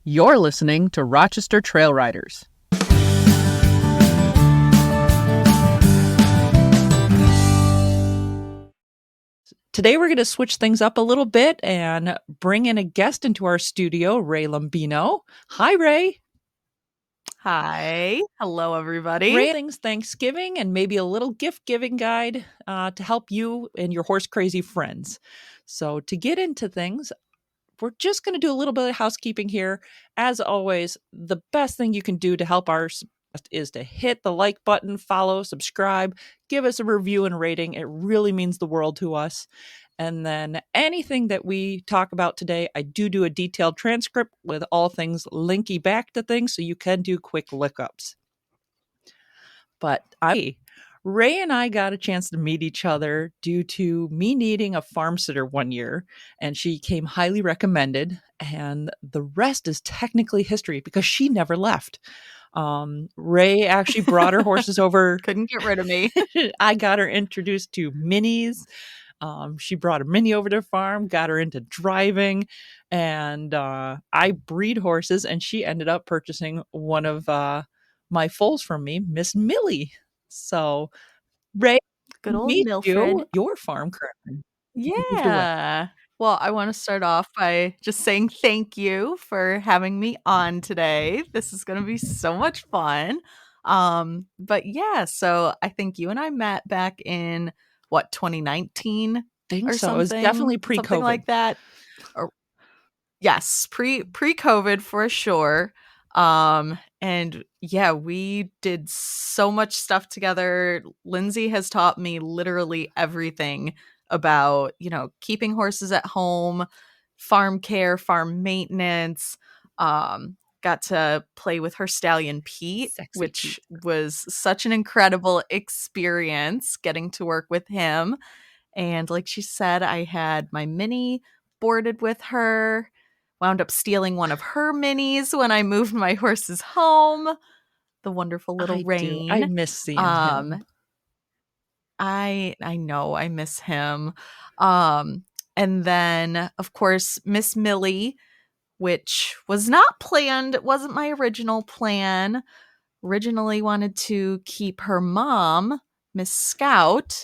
You're listening to Rochester Trail Riders. Today we're going to switch things up a little bit and bring in a guest into our studio, Rae Lombino. Hi, Rae. Hi. Hello, everybody. Rae, things Thanksgiving and maybe a little gift-giving guide to help you and your horse-crazy friends. So to get into things, we're just going to do a little bit of housekeeping here. As always, the best thing you can do to help us is to hit the like button, follow, subscribe, give us a review and rating. It really means the world to us. And then anything that we talk about today, I do a detailed transcript with all things linky back to things so you can do quick lookups. But Rae and I got a chance to meet each other due to me needing a farm sitter one year, and she came highly recommended, and the rest is technically history because she never left. Rae actually brought her horses over. Couldn't get rid of me. I got her introduced to minis. She brought a mini over to the farm, got her into driving, and I breed horses, and she ended up purchasing one of my foals from me, Miss Millie. So, Rae, Good old meet Milfred. your farm currently. Yeah. Well, I want to start off by just saying thank you for having me on today. This is going to be so much fun. But yeah, so I think you and I met back in 2019 Think or so. something. It was definitely pre-COVID. Something like that. Yes, pre-COVID for sure. And yeah, we did so much stuff together. Lindsay has taught me literally everything about, keeping horses at home, farm care, farm maintenance. Got to play with her stallion Pete, which was such an incredible experience getting to work with him. And like she said, I had my mini boarded with her. Wound up stealing one of her minis when I moved my horses home. The wonderful little Rain. I miss seeing him. I know, I miss him. And then, of course, Miss Millie, which was not planned. It wasn't my original plan. Originally wanted to keep her mom, Miss Scout,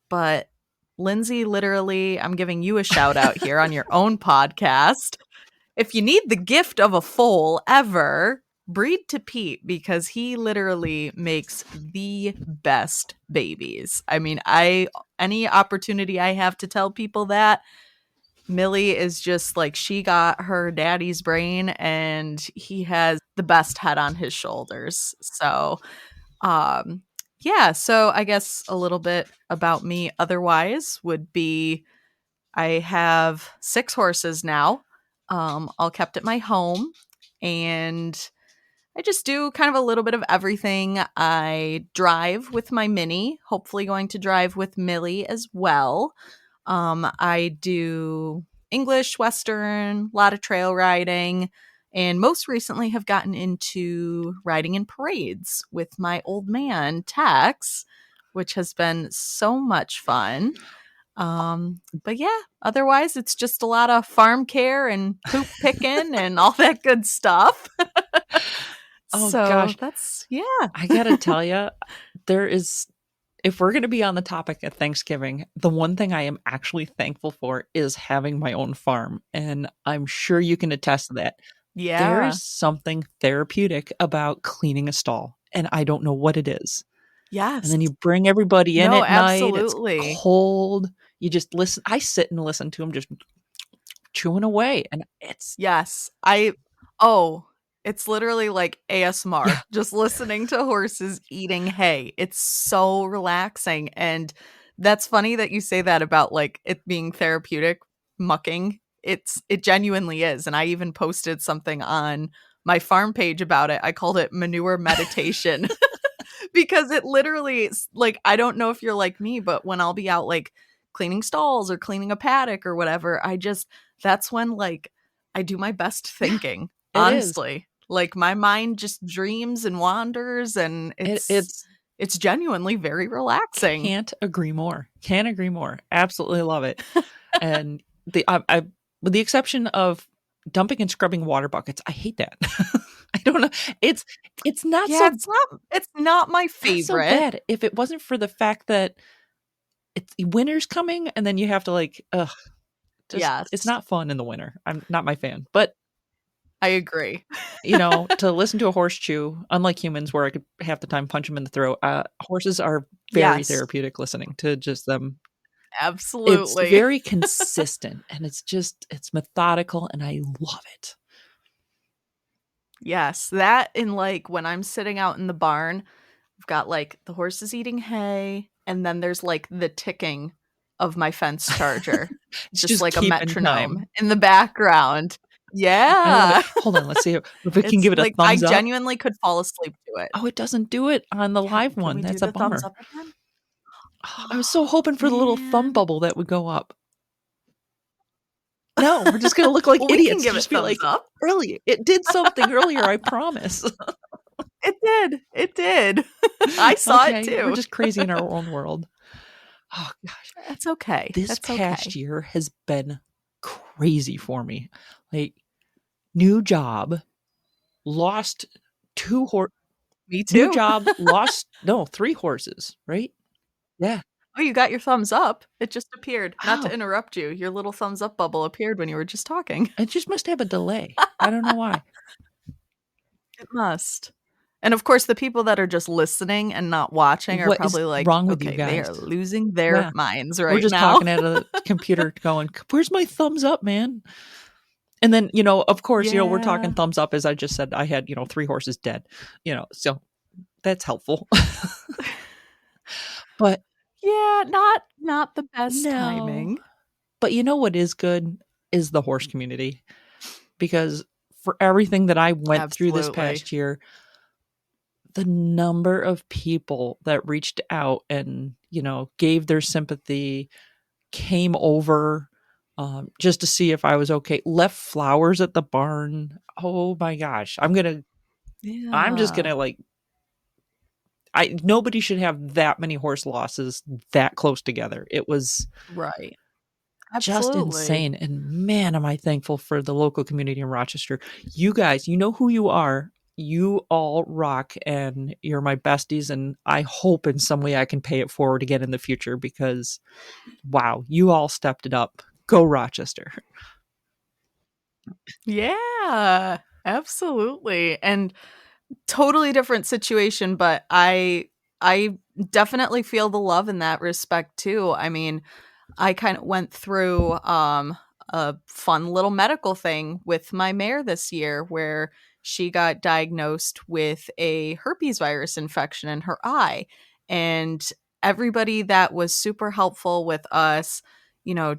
but Lindsay, literally, I'm giving you a shout out here on your own podcast. If you need the gift of a foal ever, breed to Pete, because he literally makes the best babies. I mean, any opportunity I have to tell people that, Millie is just like, she got her daddy's brain and he has the best head on his shoulders. So, yeah, so I guess a little bit about me otherwise would be I have 6 horses now, all kept at my home, and I just do kind of a little bit of everything. I drive with my mini, hopefully going to drive with Millie as well. I do English, Western, a lot of trail riding, and most recently have gotten into riding in parades with my old man, Tex, which has been so much fun. But yeah, otherwise it's just a lot of farm care and poop picking and all that good stuff. Gosh. That's, I gotta tell you, if we're going to be on the topic of Thanksgiving, the one thing I am actually thankful for is having my own farm. And I'm sure you can attest to that. Yeah. There is something therapeutic about cleaning a stall, and I don't know what it is. Yes. And then you bring everybody in at absolutely. night. It's cold. You just listen. I sit and listen to them just chewing away. And it's... Yes. It's literally like ASMR, just listening to horses eating hay. It's so relaxing. And that's funny that you say that about like it being therapeutic, mucking. It genuinely is. And I even posted something on my farm page about it. I called it manure meditation because it literally, like, I don't know if you're like me, but when I'll be out like cleaning stalls or cleaning a paddock or whatever, that's when like I do my best thinking. Honestly, like my mind just dreams and wanders, and it's genuinely very relaxing. Can't agree more. Absolutely love it. And with the exception of dumping and scrubbing water buckets. I hate that. I don't know. It's it's not Yeah, so it's not my not so favorite. bad if it wasn't for the fact that it's winter's coming and then you have to like ugh, just it's Yes, not fun in the winter. I'm not my fan. But I agree. to listen to a horse chew, unlike humans where I could half the time punch them in the throat, horses are very Yes, therapeutic listening to just them. It's absolutely. very consistent and it's methodical and I love it. Yes, that and, like, when I'm sitting out in the barn, I've got, like, the horses eating hay, and then there's, like, the ticking of my fence charger, It's just just like a keeping metronome time. in the background. I love it. Yeah. Hold on, let's see if we can It's give it a like, I thumbs up. genuinely could fall asleep to it. Oh, it doesn't do it on the Yeah, live can one. we do That's a the thumbs bummer. up again? Oh, I was so Oh, hoping for the little thumb man. bubble that would go up. No, we're just gonna look like Well, we can idiots. give it Just be thumbs like, up. earlier, it did something earlier, I promise. It did. I saw it Okay, we're too. just crazy in our own world. Oh gosh, That's okay, this that's past okay. year has been crazy for me. Like new job, lost two horse. Me New too. job, lost no 3 horses. Right? Yeah. Oh, you got your thumbs up. It just appeared. Not to Wow. interrupt you, your little thumbs up bubble appeared when you were just talking. It just must have a delay. I don't know why. It must. And of course, the people that are just listening and not watching are What is probably like, wrong with you "Okay, they guys? are losing their Yeah. minds We're right just now." talking at a computer going, "Where's my thumbs up, man?" And then, of course, we're talking Yeah. thumbs up as I just said I had, 3 horses dead, so that's helpful. But Yeah, not the best no. timing. But you know what is good is the horse community because for everything that I went through this Absolutely. past year, the number of people that reached out and, gave their sympathy, came over, just to see if I was okay, left flowers at the barn. Oh my gosh. I'm just Yeah. gonna like I nobody should have that many horse losses that close together. It was Right. just Absolutely. insane. And man, am I thankful for the local community in Rochester. You guys, you know who you are. You all rock and you're my besties. And I hope in some way I can pay it forward again in the future because wow, you all stepped it up. Go Rochester. Yeah. Absolutely. And totally different situation, but I definitely feel the love in that respect too. I mean, I kind of went through a fun little medical thing with my mare this year where she got diagnosed with a herpes virus infection in her eye. And everybody that was super helpful with us,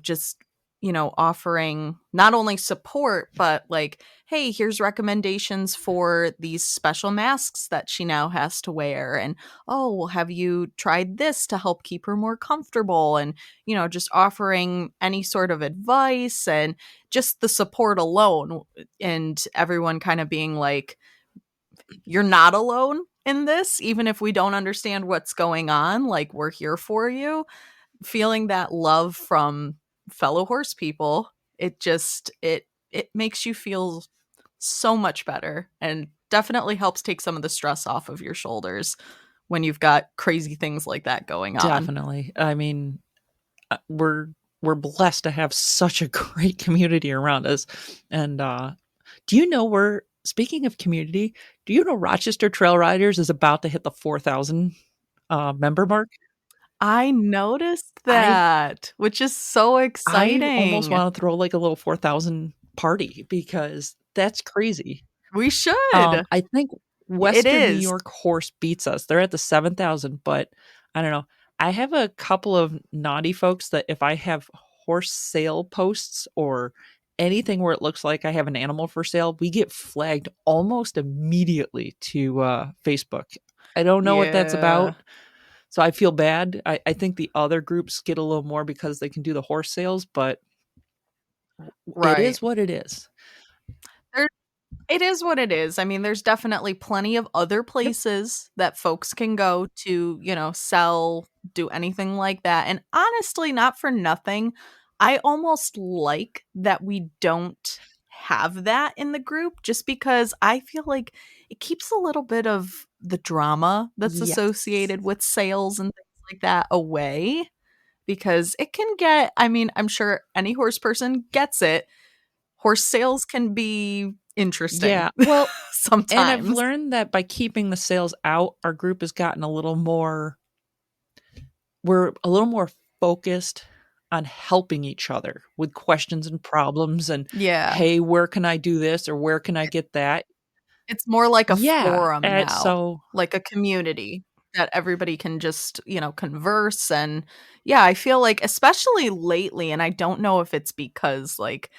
just offering not only support but like, hey, here's recommendations for these special masks that she now has to wear, and oh, well, have you tried this to help keep her more comfortable, and just offering any sort of advice and just the support alone. And everyone kind of being like, you're not alone in this, even if we don't understand what's going on. Like, we're here for you. Feeling that love from fellow horse people, it makes you feel so much better and definitely helps take some of the stress off of your shoulders when you've got crazy things like that going on. Definitely. I mean, we're blessed to have such a great community around us. And do you know we're speaking of community? Do you know Rochester Trail Riders is about to hit the 4,000 member mark? I noticed I that, which is so I almost exciting. want to throw like a little 4,000 party because that's crazy. We should. I think It Western New is. York Horse beats us. They're at the 7,000, but I don't know. I have a couple of naughty folks that if I have horse sale posts or anything where it looks like I have an animal for sale, we get flagged almost immediately to Facebook. I don't know what that's Yeah. about. So I feel bad. I think the other groups get a little more because they can do the horse sales, but it Right. is what it is. There It is what it is. I mean, there's definitely plenty of other Yep. places that folks can go to, sell, do anything like that. And honestly, not for nothing, I almost like that we don't have that in the group just because I feel like it keeps a little bit of the drama that's Yes. associated with sales and things like that away because it can get, I mean, I'm sure any horse person gets it. Horse sales can be interesting Yeah. Well, and I've sometimes. learned that by keeping the sales out, our group has gotten a little more, we're a little more focused on helping each other with questions and problems and, Yeah. hey, where can I do this or where can I get that? It's more like a Yeah. forum And now, so like a community that everybody can just, converse and yeah, I feel like especially lately, and I don't know if it's because like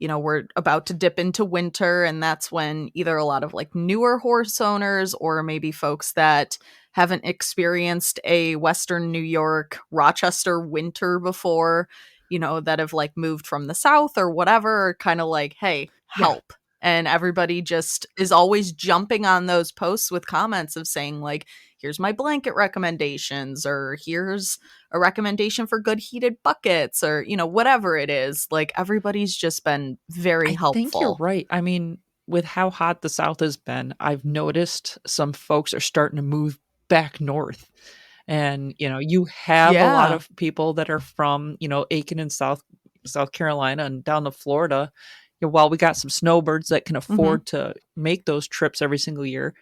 we're about to dip into winter, and that's when either a lot of like newer horse owners or maybe folks that haven't experienced a Western New York, Rochester winter before, that have like moved from the South or whatever, are kind of like, hey, yeah, help. And everybody just is always jumping on those posts with comments of saying, like, here's my blanket recommendations, or here's a recommendation for good heated buckets or whatever it is, like everybody's just been very I think you're helpful. right. I mean, with how hot the South has been, I've noticed some folks are starting to move back north. And, you have a lot Yeah. of people that are from, Aiken and South Carolina and down to Florida. While we got some snowbirds that can Mhm. afford to make those trips every single year,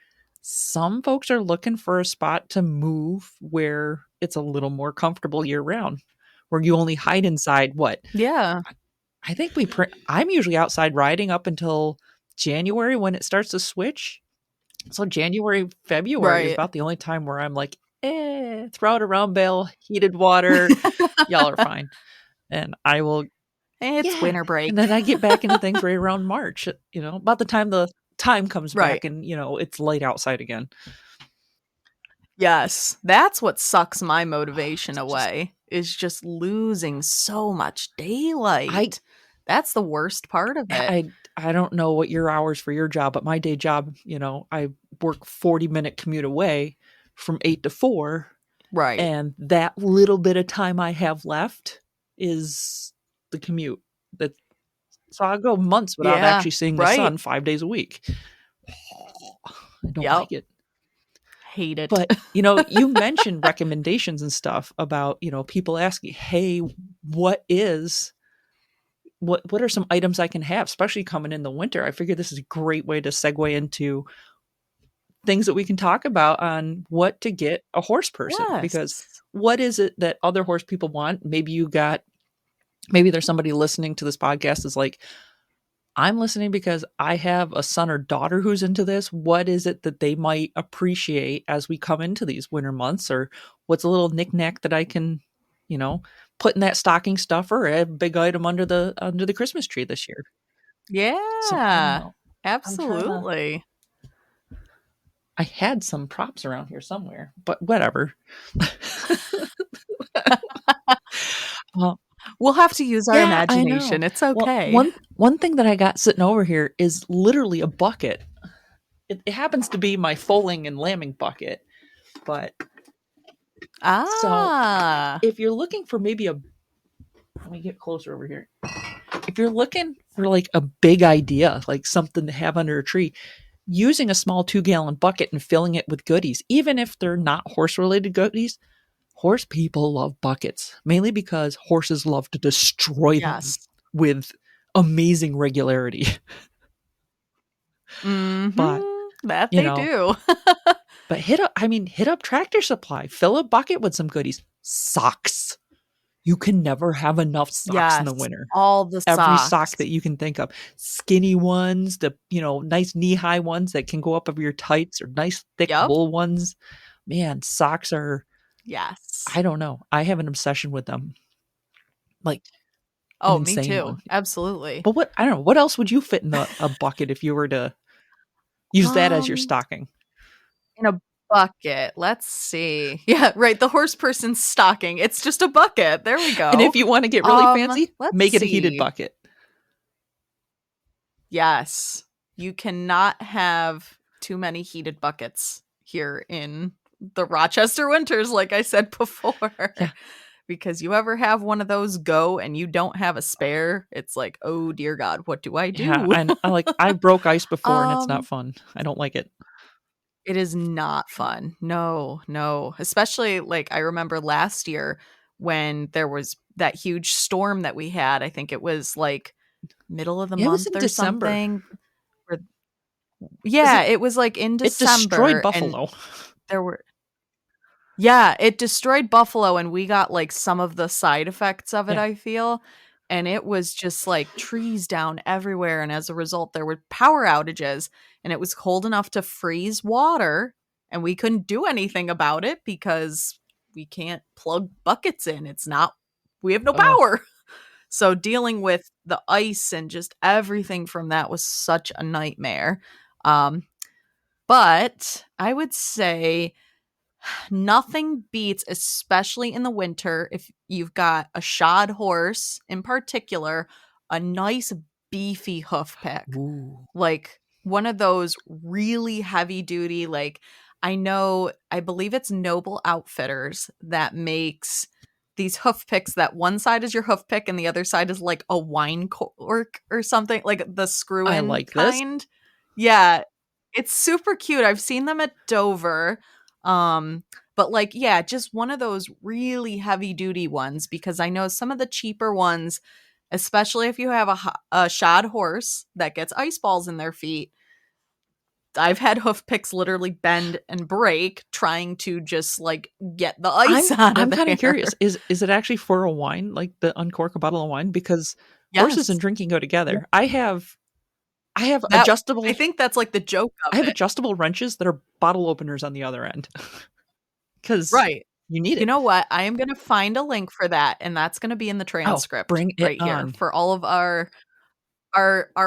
some folks are looking for a spot to move where it's a little more comfortable year round, where you only hide inside what Yeah. I think I'm usually outside riding up until January when it starts to switch. So January, February is Right. about the only time where I'm like, throw out a round bale, heated water, y'all are fine. And I will, It's yeah. winter And break. then I get back into things right around March, about the time the time comes Right. back and, it's light outside again. Yes. That's what sucks my Oh, motivation it's just, away, is just losing so much I, daylight. That's the worst part of it. I don't know what your hours for your job, but my day job, I work 40-minute commute away from 8 to 4. Right. And that little bit of time I have left is the commute. That So I'll go months without Yeah. actually seeing the Right. sun 5 days a week. I don't Yep. like it. Hate it. But, you mentioned recommendations and stuff about, people asking, "Hey, what is what are some items I can have?" Especially coming in the winter. I figure this is a great way to segue into things that we can talk about on what to get a horse person, because Yes. what is it that other horse people want? Maybe there's somebody listening to this podcast is like, I'm listening because I have a son or daughter who's into this. What is it that they might appreciate as we come into these winter months? Or what's a little knickknack that I can, you know, put in that stocking stuffer, a big item under the Christmas tree this year? So I don't Yeah. know. I'm trying to Absolutely. I had some props around here somewhere, but whatever. uh, We'll have to use our yeah, I know. imagination. It's Well, okay. one thing that I got sitting over here is literally a bucket. It happens to be my foaling and lambing bucket, but so Ah. if you're looking for maybe let me get closer over here. If you're looking for like a big idea, like something to have under a tree, using a small 2-gallon bucket and filling it with goodies, even if they're not horse related goodies, horse people love buckets, mainly because horses love to destroy them Yes. with amazing regularity. But, Mhm. That you they know, do. but hit up Tractor Supply, fill a bucket with some goodies. Socks. You can never have enough socks in the Yes. winter. All the Every sock socks. that you can think of. Skinny ones, the, nice knee-high ones that can go up over your tights, or nice thick Yep. wool ones. Man, socks are, Yes. I don't know. I have an obsession with them. Like an Oh, me insane too. one. Absolutely. But I don't know, what else would you fit in a bucket if you were to use that as your Um, stocking? in a bucket. Let's see. Yeah, right. The horse person's stocking. It's just a bucket. There we And if go. you want to get really fancy, Let's make it a heated see. bucket. Yes. You cannot have too many heated buckets here in the Rochester winters, like I said before. Yeah. because you ever have one of those go and you don't have a spare, it's like, oh dear God, what do I Yeah, do? and I broke ice before, and it's not um, fun. I don't like it. it is not fun. No, no. Especially like I remember last year when there was that huge storm that we had. I think it was like middle of the Yeah, it was month in or December. something. Or Was yeah, it it was like in it destroyed December and Buffalo. there were yeah, it destroyed Buffalo and we got like some of the side effects of it, Yeah. I feel. And it was just like trees down everywhere. And as a result, there were power outages and it was cold enough to freeze water. And we couldn't do anything about it because we can't plug buckets in. We have no Oh, power. So dealing with the ice and just everything from that was such a nightmare. Um, but I would say nothing beats, especially in the winter, if you've got a shod horse in particular, a nice beefy hoof pick. ooh. Like one of those really heavy duty, like I believe it's Noble Outfitters that makes these hoof picks that one side is your hoof pick and the other side is like a wine cork or something, like the screw I in like this. kind. Yeah, it's super cute. I've seen them at Dover. Um, but like, yeah, just one of those really heavy duty ones because I know some of the cheaper ones, especially if you have a shod horse that gets ice balls in their feet. I've had hoof picks literally bend and break trying to just like get the ice out of I'm kinda there. curious, is it actually for a wine, like, the uncork a bottle of wine? Because horses and Yes. drinking go Yeah. together. I have That I adjustable think that's like the joke of I have it. adjustable wrenches that are bottle openers on the other end, because Right. you need You it. know what? I am going to find a link for that and that's going to be in the Oh, transcript bring it right here on. for all of our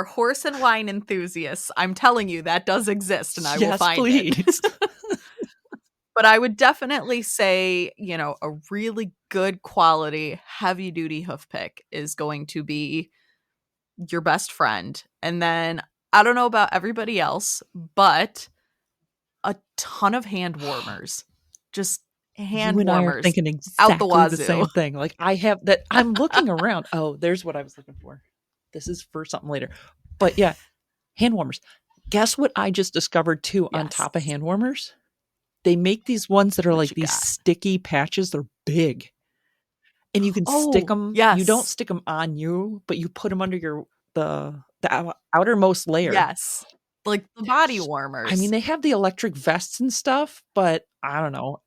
horse and wine enthusiasts. I'm telling you that does exist and I will Yes, find it. please. But I would definitely say, a really good quality heavy duty hoof pick is going to be your best friend. And then I don't know about everybody else, but a ton of hand warmers. Just You hand and I are warmers thinking out the exactly the wazoo. same thing, like, I have that I'm looking around. Oh, there's what I was looking for. This is for something later. But, yeah, hand warmers. Guess what I just discovered too on Yes. top of hand warmers? They make these ones that are What like you these got? sticky patches, they're big, and you can stick Oh, them. You don't yes. stick them on you, but you put them under the outermost layer. Yes. Like the body I mean, warmers. they have the electric vests and stuff, but I don't know.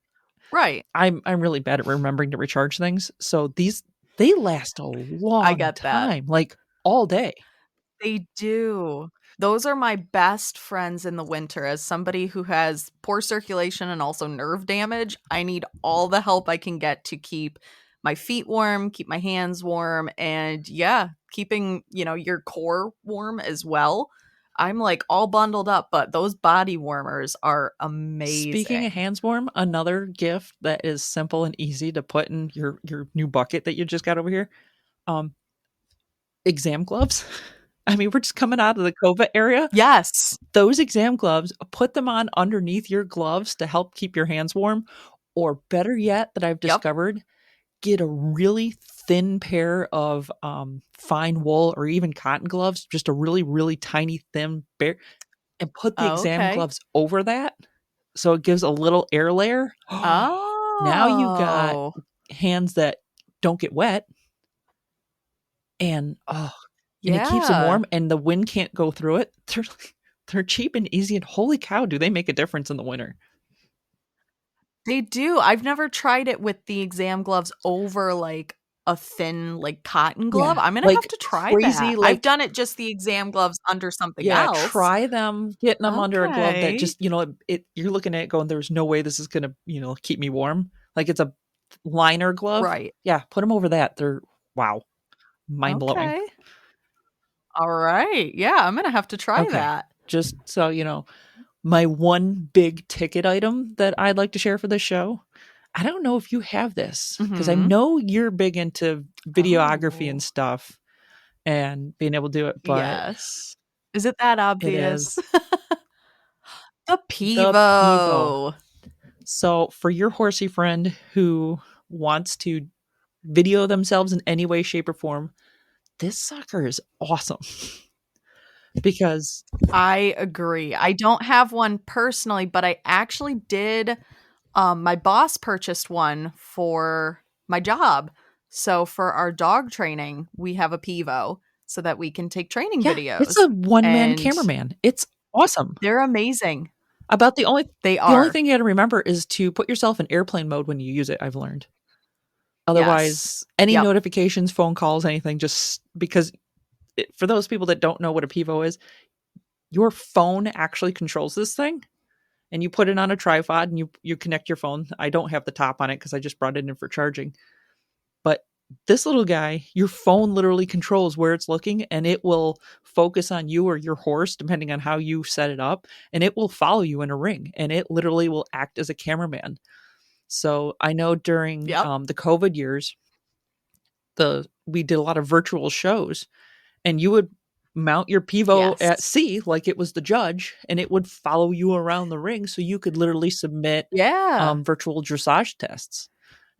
Right. I'm really bad at remembering to recharge things, so they last a I long get that. time, like, all day. They do. Those are my best friends in the winter. As somebody who has poor circulation and also nerve damage, I need all the help I can get to keep my feet warm, keep my hands warm, and yeah, keeping, your core warm as well. I'm like all bundled up, but those body warmers are Speaking of amazing. hands warm, another gift that is simple and easy to put in your new bucket that you just got over here, um, exam gloves. I mean, we're just coming out of the COVID area. Yes. Those exam gloves, put them on underneath your gloves to help keep your hands warm, or better yet that I've Yep. discovered, get a really thin pair of, fine wool or even cotton gloves, just a really, really tiny thin pair, and put the Oh, exam okay. gloves over that, so it gives a little air layer. Now you got Oh. hands that don't get wet, and, and it keeps them Yeah. warm, and the wind can't go through it. They're cheap and easy, and holy cow, do they make a difference in the winter. They do. I've never tried it with the exam gloves over, like, a thin, like, cotton glove. Yeah, I'm gonna have like, to try crazy, that. I've like done it just the exam gloves under something yeah, else. try them, getting them under a glove that Okay. just, you're looking at it going, "There's no way this is gonna, keep me warm." Like, it's a liner glove. Right. Yeah, put them over that. They're wow, mind-blowing. Okay. Alright. Yeah, I'm gonna have to try Okay, that. just so you know, my one big ticket item that I'd like to share for this show, I don't know if you have this because I Mhm. know you're big into videography and Oh. stuff and being able to do it, but Yes. Is it that it obvious? is The the Pivo. Pivo. So, for your horsey friend who wants to video themselves in any way, shape, or form, this sucker is awesome. Because I agree. I don't have one personally, but I actually did. My boss purchased one for my job. So for our dog training, we have a Pivo so that we can take training yeah, it's a videos. one-man And cameraman. It's awesome. they're amazing. About They the only are. thing you got to remember is to put yourself in airplane mode when you use it, I've learned. Yes. Otherwise, any Yep. notifications, phone calls, anything, just because for those people that don't know what a Pivo is, your phone actually controls this thing, and you put it on a tripod and you connect your phone. I don't have the top on it because I just brought it in for charging. But this little guy, your phone literally controls where it's looking, and it will focus on you or your horse, depending on how you set it up, and it will follow you in a ring, and it literally will act as a cameraman. So I know during Yep. the COVID years, we did a lot of virtual shows, and you would mount your Pivo at Yes. sea like it was the judge, and it would follow you around the ring, so you could literally submit Yeah. virtual dressage tests.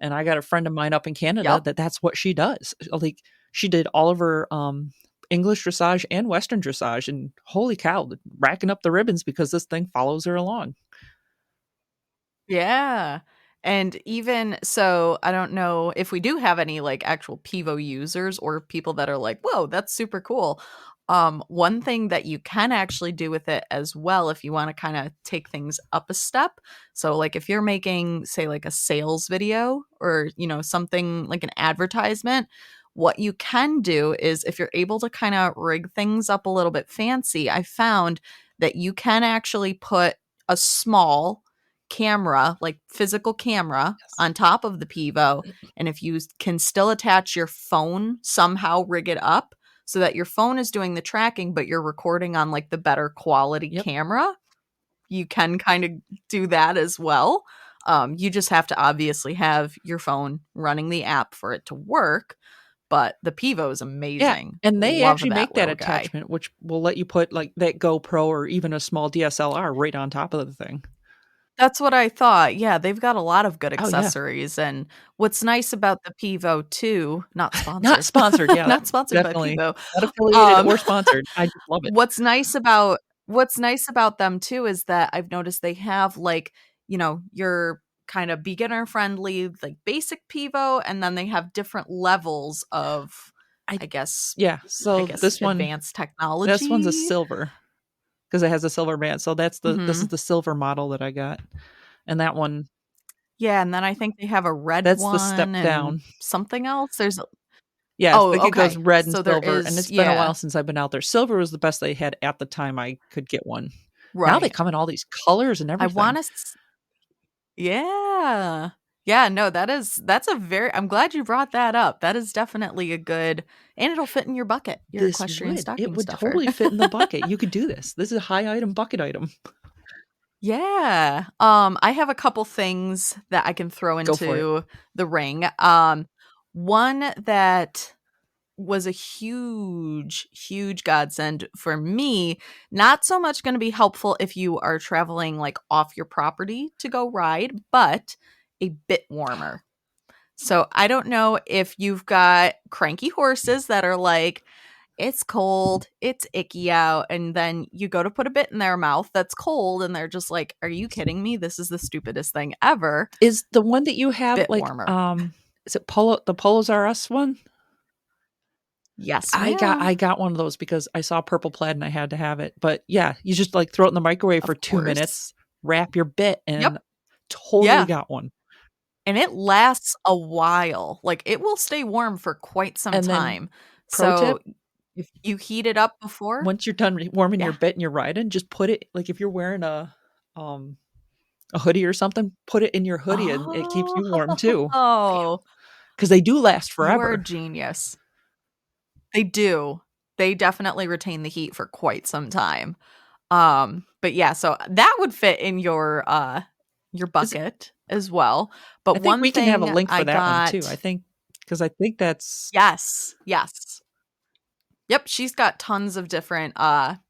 And I got a friend of mine up in Canada Yep. that's what she does. Like she did all of her English dressage and Western dressage, and holy cow, racking up the ribbons because this thing follows her along. Yeah. And even so, I don't know if we do have any like actual Pivo users or people that are like, whoa, that's super cool. One thing that you can actually do with it as well, if you want to kind of take things up a step. So, like if you're making, say, like a sales video or, something like an advertisement, what you can do is if you're able to kind of rig things up a little bit fancy, I found that you can actually put a small camera, like physical camera, Yes. on top of the Pivo. And if you can still attach your phone, somehow rig it up so that your phone is doing the tracking, but you're recording on like the better quality Yep. camera, you can kind of do that as well. You just have to obviously have your phone running the app for it to work. But the Pivo is Yeah. amazing. And they Love actually that make that little guy. attachment, which will let you put like that GoPro or even a small DSLR right on top of the thing. That's what I thought. Yeah, they've got a lot of good Oh yeah. accessories, and what's nice about the Pivo too, not Not sponsored, sponsored. Yeah. not sponsored by Definitely Pivo. not affiliated Um, or sponsored. I just love it. what's nice about them too is that I've noticed they have like, your kind of beginner friendly, like basic Pivo, and then they have different levels of, I I guess, Yeah. I So guess advanced this one's a technology. silver because it has a silver band. So this is Mhm. the silver model that I got. And that one, Yeah, and then I think they have a red that's the one step and down. something else. There's Yeah, I Oh, think it goes okay. red and So there silver, and is it's been a while yeah, since I've been out there. Silver was the best they had at the time I could get one. Now they right. come in all these colors and I everything. wanna s Yeah. Yeah, no, that's a very I'm glad you brought that up. That is definitely a good and it'll fit in your bucket, your This equestrian would. It stocking would stuffer. totally fit in the bucket. You could do this. This is a high item bucket item. Yeah. I have a couple things that I can throw Go for it. into the ring. One that was a huge, huge godsend for me. Not so much going to be helpful if you are traveling like off your property to go ride, but a bit warmer. So I don't know if you've got cranky horses that are like, it's cold, it's icky out, and then you go to put a bit in their mouth that's cold, and they're just like, are you kidding me? This is the stupidest thing ever. Is the one that you have Bit like warmer. is it the Polos R Us one? Yes, ma'am. I got one of those because I saw purple plaid and I had to have it. But yeah, you just like throw it in the microwave for Of 2 course. minutes, wrap your bit, Yep. and totally Yeah. got one. And it lasts a while. Like, it will stay warm for quite some And then time. pro So, tip, if you heat it up before once you're done warming your yeah. bit and you're riding, just put it like if you're wearing a hoodie or something, put it in your hoodie and it keeps you warm too. Oh, Because they do last you are a forever. genius. They do. They definitely retain the heat for quite some time. But yeah, so that would fit in your Is bucket as well. I But think one we can have a thing link I for that one too. got I think that's yes, yes. Yep, she's got tons of different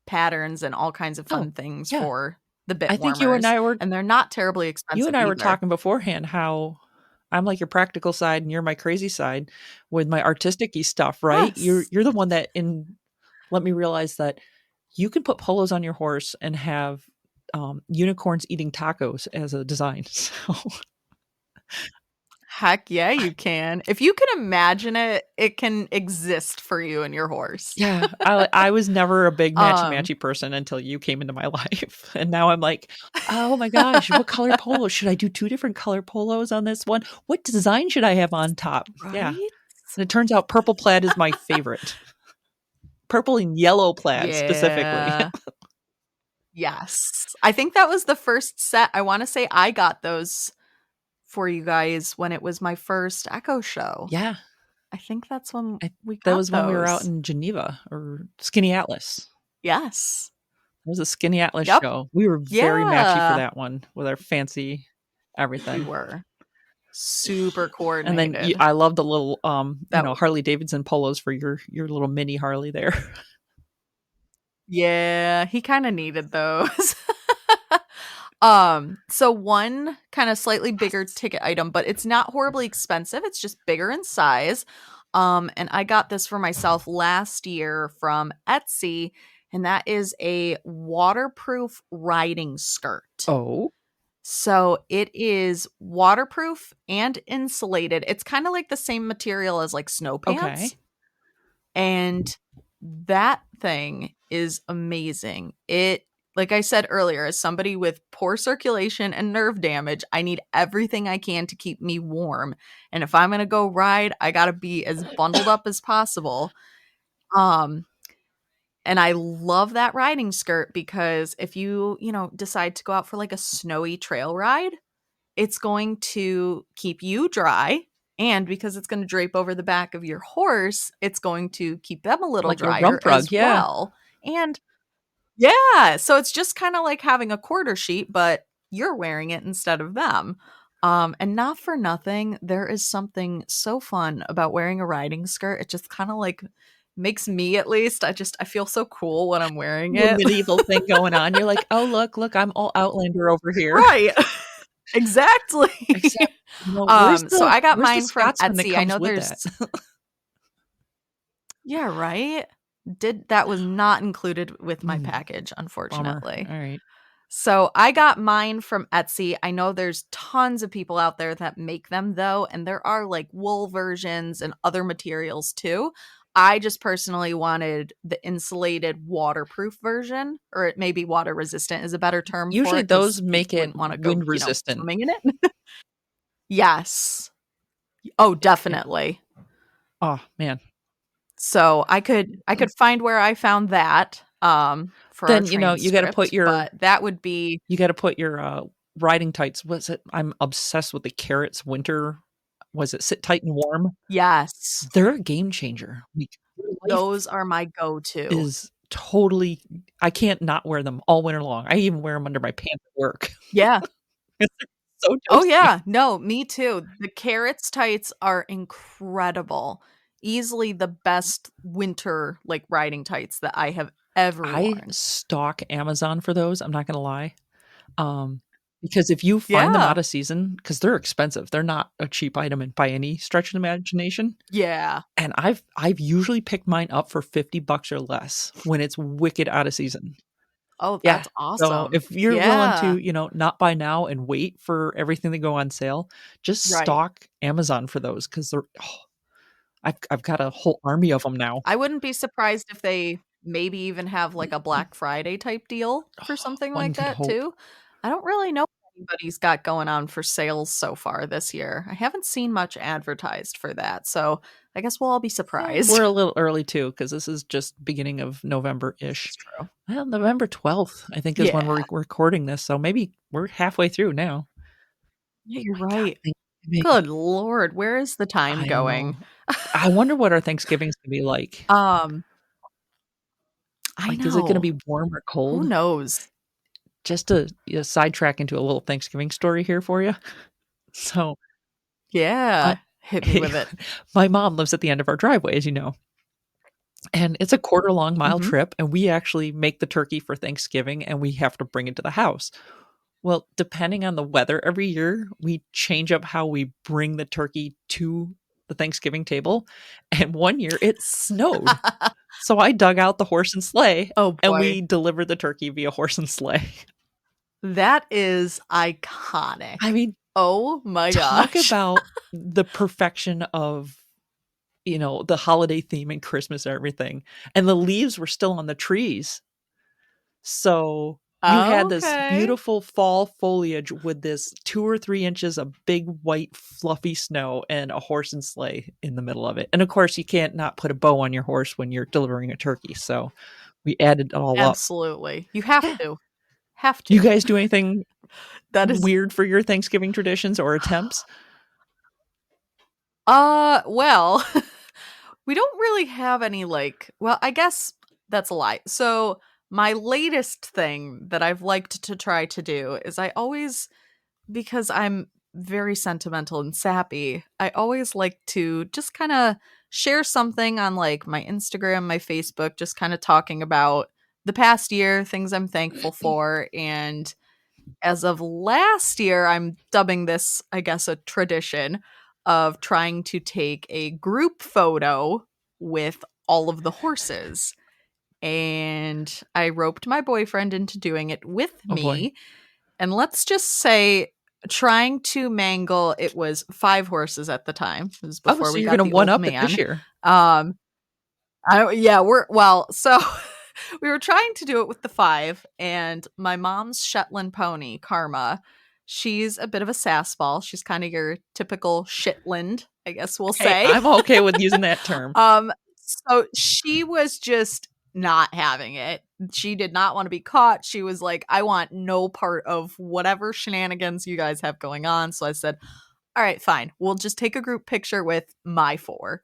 patterns and all kinds of oh fun things yeah. for the bit I think you and warmers, I were and they're not terribly you expensive and I were either. talking beforehand how I'm like your practical side and you're my crazy side with my artistic-y stuff, right? You're Yes. you're the one that let me realize that you can put polos on your horse and have unicorns eating tacos as a design. So Heck yeah, you can. If you can imagine it, it can exist for you and your horse. yeah, I was never a big matchy Um, matchy person until you came into my life, and now I'm like, oh my gosh, what color polo should I do? 2 different color polos on this one. What design should I have on top? Yeah, right? and it turns out purple plaid is my favorite. Purple and yellow plaid specifically. Yeah. Yes. I think that was the first set. I want to say I got those for you guys when it was my first Echo show. Yeah, I think that's when I, we that got was when we were out those. in Geneva or Skinny Atlas. Yes. It was a Skinny Atlas Yep. show. We were very matchy for Yeah. that one with our fancy We everything. were super And then coordinated. I love the little That was, Harley Davidson polos for your little mini Harley there. yeah, he kind of needed those. So one kind of slightly bigger ticket item, but it's not horribly expensive. It's just bigger in size. And I got this for myself last year from Etsy, and that is a waterproof riding skirt. Oh, So it is waterproof and insulated. It's kind of like the same material as like snow pants. okay. And that thing is amazing. It, like I said earlier, as somebody with poor circulation and nerve damage, I need everything I can to keep me warm. And if I'm going to go ride, I got to be as bundled up as possible. Um and I love that riding skirt because if you decide to go out for like a snowy trail ride, it's going to keep you dry. And because it's going to drape over the back of your horse, it's going to keep them a little Like a drier rump rug, as yeah. well. And yeah, so it's just kind of like having a quarter sheet, but you're wearing it instead of them. And not for nothing, there is something so fun about wearing a riding skirt. It just kind of like makes me, at least, I feel so cool when I'm wearing Little it. medieval thing going on. You're like, oh look, I'm all Outlander over here. Right. Exactly. Except, So I got where's the mine from Scotsman that Etsy. I comes know with there's that? yeah, right? That was not included with my Mm, package, bummer. unfortunately. All right. So I got mine from Etsy. I know there's tons of people out there that make them though, and there are like wool versions and other materials too. I just personally wanted the insulated waterproof version, or it may be water resistant is a better term for Usually it because those you make it wouldn't want to go, wind resistant. swimming in it. Yes. Oh, Yeah. definitely. Oh man. So I could find where I found that for our Then you got to put transcript, your but that would be riding tights. Was it? I'm obsessed with the Carrots winter. Was it Sit Tight and Warm? yes. They're a game changer. Like, your life Those are my go-to. is totally. I can't not wear them all winter long. I even wear them under my pants at work. Yeah. It's so Oh toasty. yeah. No, me too. The Carrots tights are incredible. Easily the best winter like riding tights that I have ever I worn. stalk Amazon for those. I'm not gonna lie. Because if you find them Yeah. out of season, because they're expensive, they're not a cheap item by any stretch of the imagination. Yeah. And I've usually picked mine up for $50 or less when it's wicked out of season. Oh, Yeah. that's So awesome. if you're willing Yeah. to, not buy now and wait for everything to go on sale, just Right. stalk Amazon for those because I've got a whole army of them now. I wouldn't be surprised if they maybe even have like a Black Friday type deal for something One like could that hope. too. I don't really know what anybody's got going on for sales so far this year. I haven't seen much advertised for that. So I guess we'll all be surprised. We're a little early too because this is just beginning of November-ish. That's true. Well, November 12th, I think, is when Yeah. we're recording this. So maybe we're halfway through now. Yeah, you're My God, right. Thanksgiving. Good Lord. Where is the time I going? know. I wonder what our Thanksgiving's gonna be like. Um, I Like, is it gonna know. be warm or Who cold? knows? Just to sidetrack into a little Thanksgiving story here for you. So, Yeah. my Hit me with it. my mom lives at the end of our driveway, as you know, and it's a quarter-long mile Mhm. trip, and we actually make the turkey for Thanksgiving, and we have to bring it to the house. Well, depending on the weather every year, we change up how we bring the turkey to the Thanksgiving table. And one year it snowed. So I dug out the horse and sleigh Oh and boy. we delivered the turkey via horse and sleigh. That is iconic. I mean, Oh my talk gosh. about the perfection of, the holiday theme and Christmas and everything. And the leaves were still on the trees. So you had this Okay. beautiful fall foliage with this 2 or 3 inches of big white fluffy snow and a horse and sleigh in the middle of it. And of course, you can't not put a bow on your horse when you're delivering a turkey. So we added it all up. Absolutely. You have Yeah. to. Have You to. guys do anything That is weird for your Thanksgiving traditions or attempts? well, we don't really have any well, I guess that's a lie. So, my latest thing that I've liked to try to do is I always because I'm very sentimental and sappy, I always like to just kind of share something on my Instagram, my Facebook, just kind of talking about the past year, things I'm thankful for. And as of last year, I'm dubbing this, I guess, a tradition of trying to take a group photo with all of the horses. And I roped my boyfriend into doing it with Oh boy. me, and let's just say trying to mangle it was 5 horses at the time. It was Oh, before so we you're got gonna the one old up it this man. year. I yeah, we're well, so we were trying to do it with the 5, and my mom's Shetland pony, Karma, she's a bit of a sassball. She's kinda your typical Shetland, I guess we'll Hey, say. I'm okay with using that term. So she was just not having it. She did not want to be caught. She was like, I want no part of whatever shenanigans you guys have going on. So I said, all right, fine. We'll just take a group picture with my 4.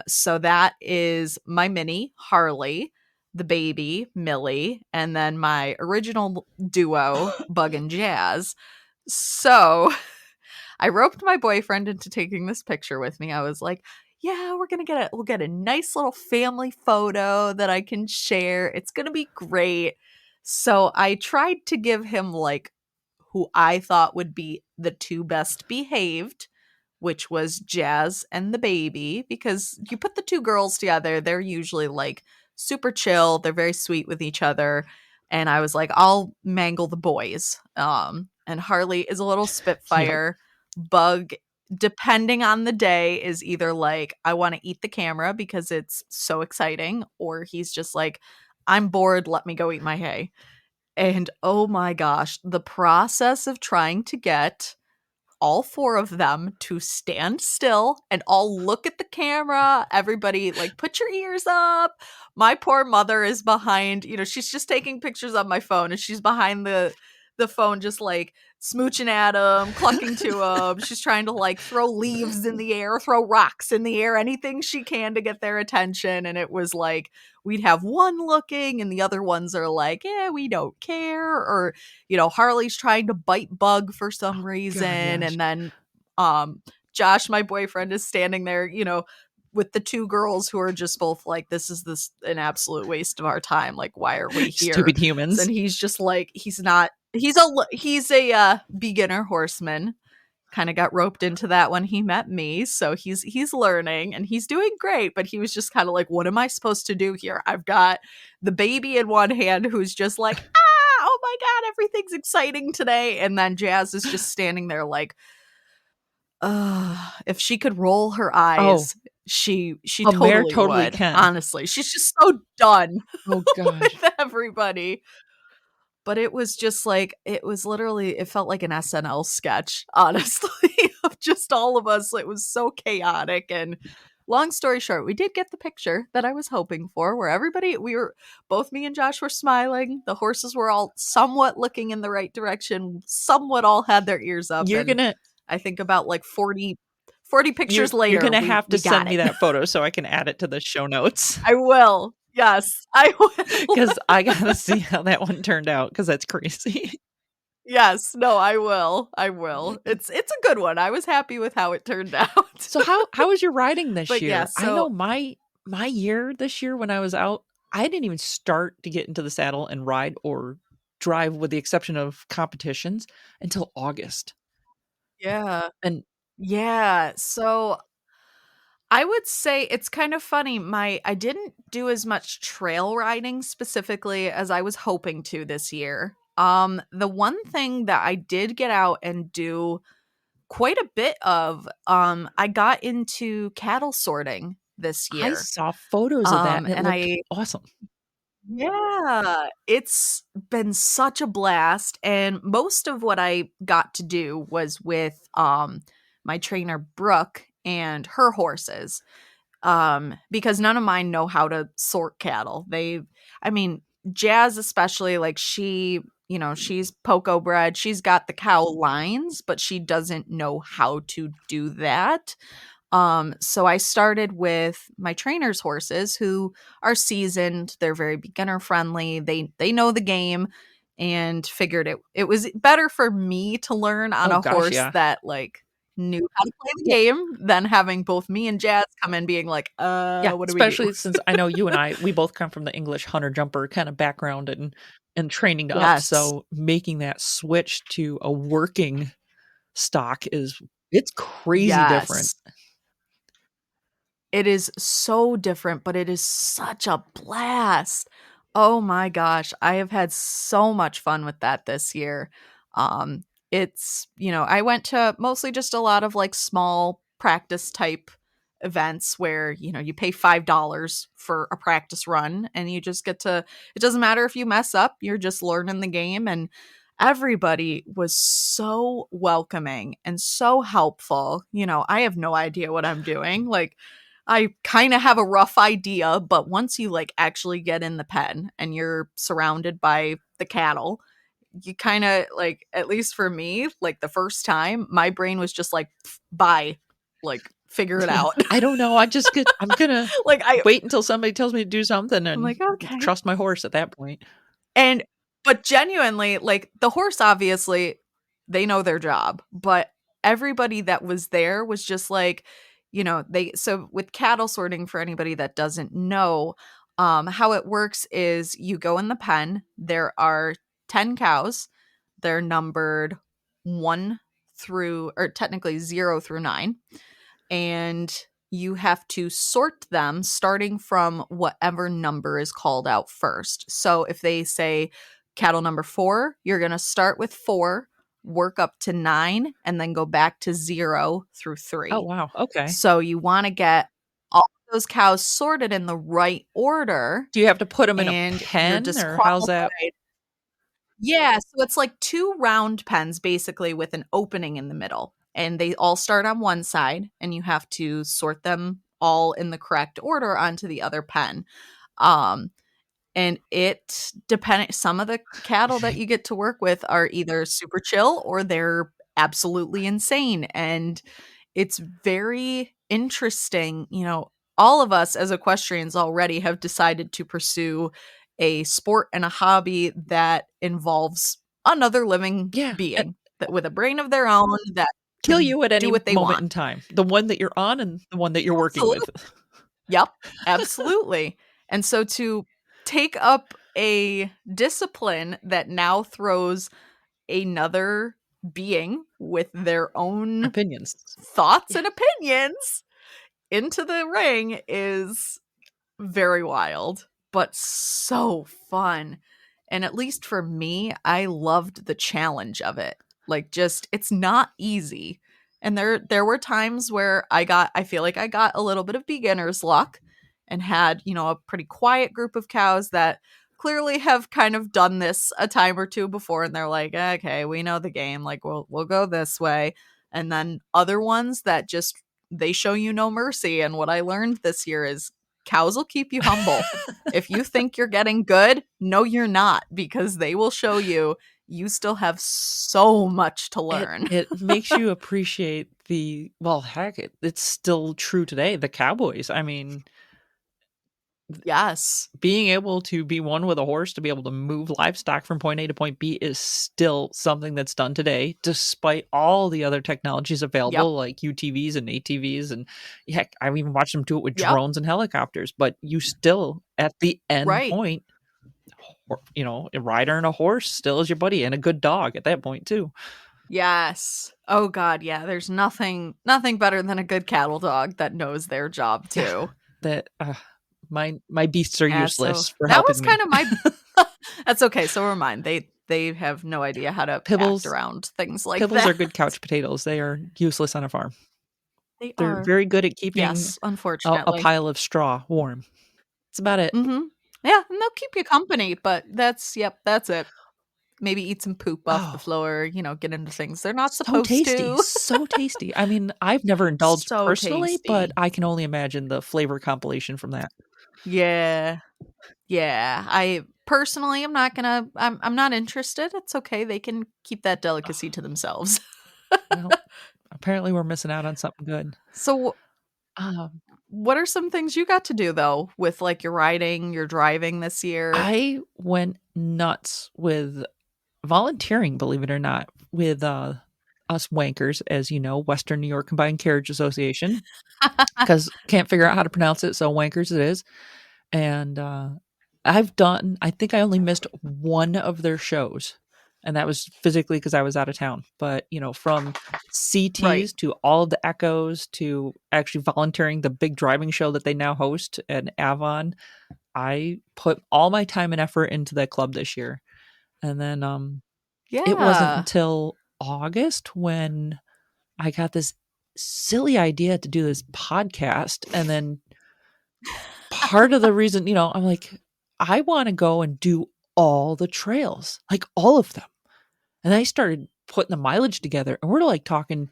So that is my mini, Harley, the baby, Millie, and then my original duo, Bug and Jazz. So I roped my boyfriend into taking this picture with me. I was like, yeah, we'll get a nice little family photo that I can share. It's gonna be great. So I tried to give him who I thought would be the 2 best behaved, which was Jazz and the baby, because you put the 2 girls together, they're usually super chill, they're very sweet with each other. And I was like, I'll mangle the boys. And Harley is a little Yep. spitfire. Bug, depending on the day, is either I want to eat the camera because it's so exciting, or he's just like, I'm bored, let me go eat my hay. And oh my gosh, the process of trying to get all 4 of them to stand still and all look at the camera. Everybody, put your ears up. My poor mother is behind, she's just taking pictures on my phone, and she's behind the phone just smooching at him, clucking to him. She's trying to throw leaves in the air, throw rocks in the air, anything she can to get their attention. And it was we'd have one looking and the other ones are yeah, we don't care. Or, Harley's trying to bite Bug for some God, reason. yes. And then Josh, my boyfriend, is standing there, with the 2 girls who are just both this an absolute waste of our time. Why are we here? Stupid humans. And he's just he's not he's a beginner horseman. Kind of got roped into that when he met me, so he's learning and he's doing great. But he was just kind of what am I supposed to do here? I've got the baby in one hand who's just oh my god, everything's exciting today, and then Jazz is just standing there if she could roll her Oh, eyes, she a mare totally totally would. can. Honestly, she's just so done Oh gosh. with everybody. But it was just it was literally, it felt like an SNL sketch, honestly, of just all of us. It was so chaotic. And long story short, we did get the picture that I was hoping for, where both me and Josh were smiling. The horses were all somewhat looking in the right direction, somewhat all had their ears up. You're And gonna I think about 40 you're pictures you're later, gonna we, have to we got send me it. that photo so I can add it to the show notes. I will. Yes, I will. Because I gotta see how that one turned out, because that's crazy. Yes, no, I will. I will. It's a good one. I was happy with how it turned out. So how was your riding this But yeah, year? I so know my year this year when I was out, I didn't even start to get into the saddle and ride or drive, with the exception of competitions, until August. Yeah. And Yeah. So I would say it's kind of funny. I didn't do as much trail riding specifically as I was hoping to this year. The one thing that I did get out and do quite a bit of, I got into cattle sorting this I year. saw photos of that and it And looked I awesome. Yeah, it's been such a blast, and most of what I got to do was with, my trainer Brooke and her horses, because none of mine know how to sort cattle. I mean, Jazz especially, like, she's Poco bred, she's got the cow lines, but she doesn't know how to do that. So I started with my trainer's horses who are seasoned, they're very beginner friendly, they know the game, and figured it was better for me to learn on Oh a gosh, horse yeah. that like knew how to play the Well, game than having both me and Jazz come in being like, yeah, what do we do? especially since I know you and I, we both come from the English hunter jumper kind of background and training up. Yes. So making that switch to a working stock it's crazy different. Yes. It is so different, but it is such a blast. Oh my gosh, I have had so much fun with that this year. I went to mostly just a lot of like small practice type events where, you pay $5 for a practice run and you just get to it doesn't matter if you mess up, you're just learning the game, and everybody was so welcoming and so helpful. I have no idea what I'm doing. Like I kind of have a rough idea, but once you like actually get in the pen and you're surrounded by the cattle, you kind of like, at least for me, like the first time, my brain was just like, bye, like figure it Yeah. out. I don't know. I'm gonna like wait until somebody tells me to do something I'm and like, okay. trust my horse at that point. And but genuinely, like the horse obviously they know their job, but everybody that was there was just like, they so with cattle sorting for anybody that doesn't know, how it works is you go in the pen, there are 10 cows. They're numbered 1 through or technically 0 through 9, and you have to sort them starting from whatever number is called out first. So if they say cattle number 4, you're going to start with 4, work up to 9, and then go back to 0 through Oh 3. wow. Okay. So you want to get all of those cows sorted in the right order, Do you have to put them in a and you're pen or how's that? disqualified. Yeah, so it's like 2 round pens basically with an opening in the middle, and they all start on one side, and you have to sort them all in the correct order onto the other pen. Um, and it depending some of the cattle that you get to work with are either super chill or they're absolutely insane, and it's very interesting. All of us as equestrians already have decided to pursue a sport and a hobby that involves another living Yeah. being that with a brain of their own that Kill can you at do any what they moment want. in time. The one that you're on and the one that you're working Absolutely. with. Yep, absolutely. And so to take up a discipline that now throws another being with their own Opinions. thoughts Yeah. and opinions into the ring is very wild, but so fun. And at least for me, I loved the challenge of it. Like just it's not easy. And there were times where I feel like I got a little bit of beginner's luck and had, a pretty quiet group of cows that clearly have kind of done this a time or two before, and they're like, "Okay, we know the game. Like we'll go this way." And then other ones that just they show you no mercy. And what I learned this year is cows will keep you humble. If you think you're getting good, no, you're not, because they will show you still have so much to It learn. it makes you appreciate well, heck, it's still true today, the cowboys. I mean, Yes. being able to be one with a horse to be able to move livestock from point A to point B is still something that's done today, despite all the other technologies Yep. available like UTVs and ATVs. And heck, I've even watched them do it with Yep. drones and helicopters. But you still, at the end Right. point, a rider and a horse still is your buddy, and a good dog at that point too. Yes. Oh god, yeah. There's nothing better than a good cattle dog that knows their job Yeah, too. that my beasts are Yeah, so useless for that was helping kind me. of my That's okay, so are mine. They have no idea how to act Pibbles around things like Pibbles are that. good couch potatoes. They are useless on a farm. They They're are. very good at keeping Yes, a unfortunately. pile of straw warm. That's about it. Mhm. Yeah, and they'll keep you company, but that's it. Maybe eat some poop off the Oh, floor, get into things they're not so supposed tasty, to. so tasty. I mean, I've never indulged So personally, but tasty. I can only imagine the flavor compilation from that. Yeah. Yeah. I personally am not gonna I'm not interested. It's okay. They can keep that delicacy to Oh, themselves. well, apparently we're missing out on something good. So Um, what are some things you got to do though with like your riding, your driving this year? I went nuts with volunteering, believe it or not, with us wankers, as you know, Western New York Combined Carriage Association, because can't figure out how to pronounce it, so wankers it is. And I think I only missed one of their shows, and that was physically because I was out of town. But from Right. CTs to all of the echoes to actually volunteering the big driving show that they now host at Avon, I put all my time and effort into that club this year. And then it wasn't Yeah. until August when I got this silly idea to do this podcast. And then part of the reason, I'm like, I want to go and do all the trails, like all of them. And I started putting the mileage together, and we're like talking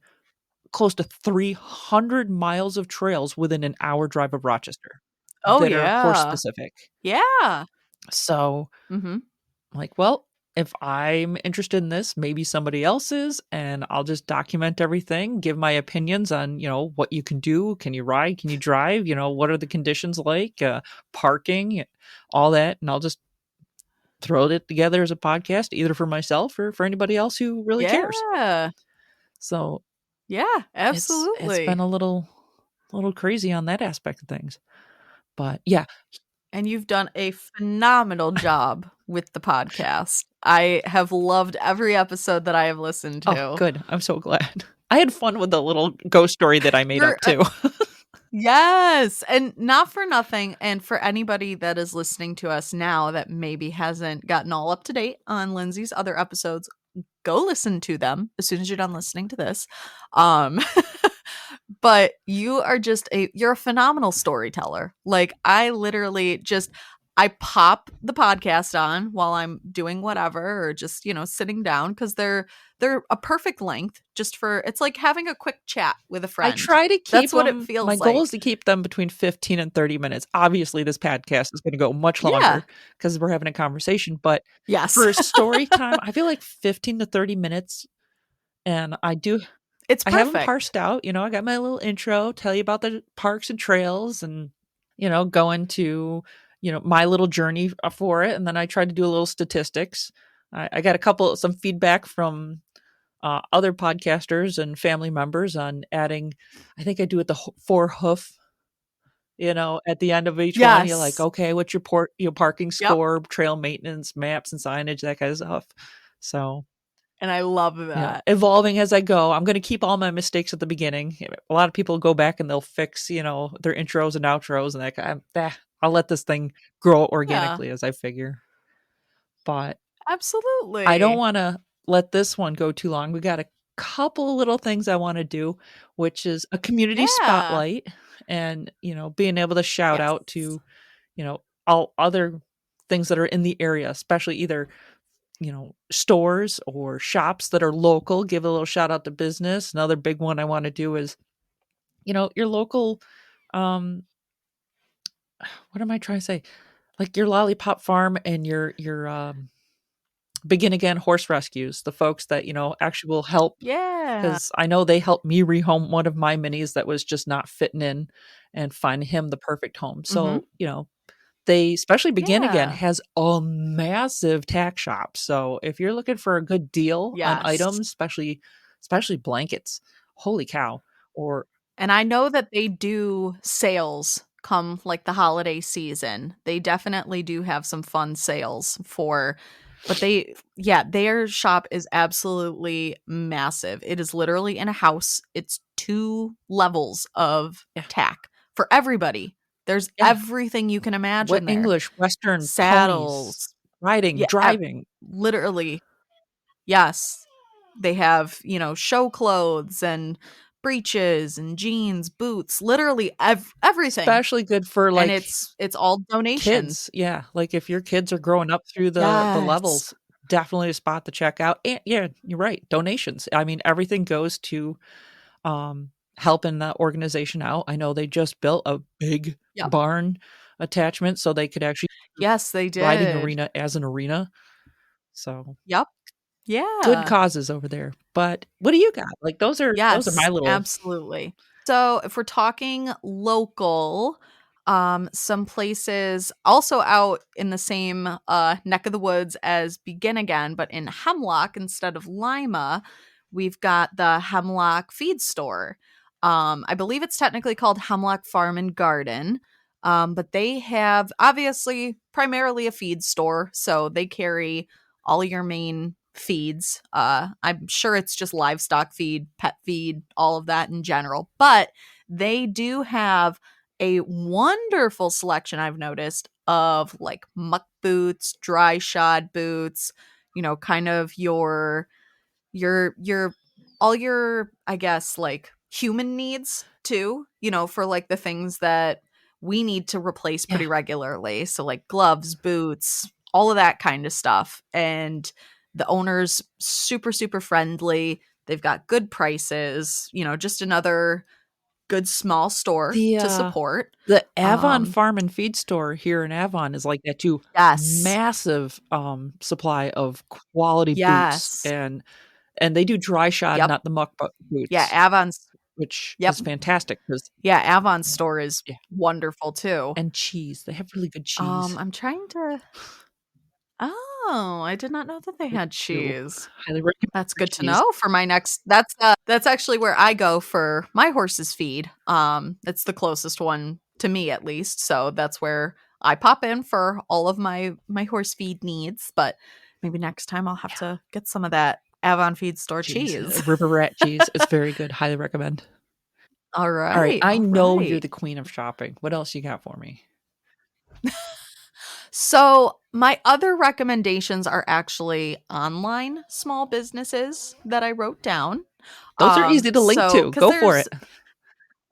close to 300 miles of trails within an hour drive of Rochester Oh that are horse yeah. specific. Yeah. So Mhm. I'm like, well, if I'm interested in this, maybe somebody else is, and I'll just document everything, give my opinions on, what you can do. Can you ride? Can you drive? What are the conditions like? Parking, all that. And I'll just throw it together as a podcast, either for myself or for anybody else who really cares. Yeah. So Yeah, it's been absolutely. a little crazy on that aspect of things. But yeah. And you've done a phenomenal job with the podcast. I have loved every episode that I have listened Oh, to. good. I'm so glad. I had fun with the little ghost story that I made You're up too. Yes, and not for nothing, and for anybody that is listening to us now that maybe hasn't gotten all up to date on Lindsay's other episodes, go listen to them as soon as you're done listening to this. Um but you're a phenomenal storyteller. Like I literally just I pop the podcast on while I'm doing whatever or just, sitting down cuz they're a perfect length just for it's like having a quick chat with a I friend. try to keep That's what it them. My feels goal is like. to keep them between 15 and 30 minutes. Obviously, this podcast is going to go much Yeah. longer because we're having a conversation. But Yes. for story time, I feel like 15 to 30 minutes. And It's I have them perfect. parsed out. I got my little intro, tell you about the parks and trails and, go into, my little journey for it. And then I try to do a little statistics. I got some feedback from other podcasters and family members on adding. I think I do it the four hoof. At the end of each one, you're like, Yes. okay, what's your parking Yep. score, trail maintenance, maps and signage, that kind of stuff. So And I love that. evolving as I go. I'm going to keep all my mistakes at the beginning. A lot of people go back and they'll fix, their intros and outros, and I'll let this thing grow Yeah. organically as I figure. But I don't Absolutely. want to let this one go too long. We got a couple of little things I want to do, which is a community Yeah. spotlight and, being able to shout Yes. out to, all other things that are in the area, especially either, stores or shops that are local, give a little shout out to business. Another big one I want to do is, your local, um, what am I trying to say? Like your lollipop farm and your begin again horse rescues, the folks that, actually will help Yeah. because I know they helped me rehome one of my minis that was just not fitting in and find him the perfect home. Mhm. So, they especially Begin Again Yeah. has a massive tack shop. So if you're looking for a good deal on Yes. items, especially blankets, holy cow. Or And I know that they do sales come like the holiday season. They definitely do have some fun sales for, but their shop is absolutely massive. It is literally in a house. It's 2 levels of Yeah. tack for everybody. There's Yeah. everything you can What imagine there. English, Western, ponies, Saddles. riding, Yeah, driving. literally. Yes. They have, show clothes and breeches and jeans, boots, literally everything. Especially good for, And like, it's all donations. kids. Yeah, like, if your kids are growing up through the Yes. levels, definitely a spot to check out, and yeah, you're right, donations. I mean, everything goes to, helping the organization out. I know they just built a big Yep. barn attachment so they could actually Yes, they riding did. arena as an arena, so Yep. good Yeah. causes over there. But what do you got? Like, those are my Yes, little. absolutely. So, if we're talking local, some places also out in the same neck of the woods as Begin Again, but in Hemlock instead of Lima, we've got the Hemlock Feed Store. I believe it's technically called Hemlock Farm and Garden, but they have obviously primarily a feed store, so they carry all your main feeds. I'm sure it's just livestock feed, pet feed, all of that in general, but they do have a wonderful selection I've noticed of like muck boots, dry shod boots, kind of your all your, I guess, like human needs too, for like the things that we need to replace Yeah. pretty regularly. So like gloves, boots, all of that kind of stuff. And the owner's super, super friendly. They've got good prices, just another good small store The, to uh support. the Avon Um, Farm and Feed store here in Avon is like that too. yes. Massive, supply of quality boots, Yes. and they do dry shod, Yep. not the muck Yeah, boots, Avon's which yep. is fantastic because Yeah, Avon's store is yeah, wonderful too. and cheese. They have really good cheese. I'm trying to Oh, I did not know that they They had do. cheese. Highly recommend That's their good to cheese. know for my next that's actually where I go for my horse's feed. It's the closest one to me at least, so that's where I pop in for all of my horse feed needs, but maybe next time I'll have Yeah, to get some of that Avon Feed Store cheese, cheese. river rat cheese. It's very good. Highly recommend. All Alright, right, I all know you're right. the queen of shopping. What else you got for me? So, my other recommendations are actually online small businesses that I wrote down. Those are easy to link So to. because Go for there's it.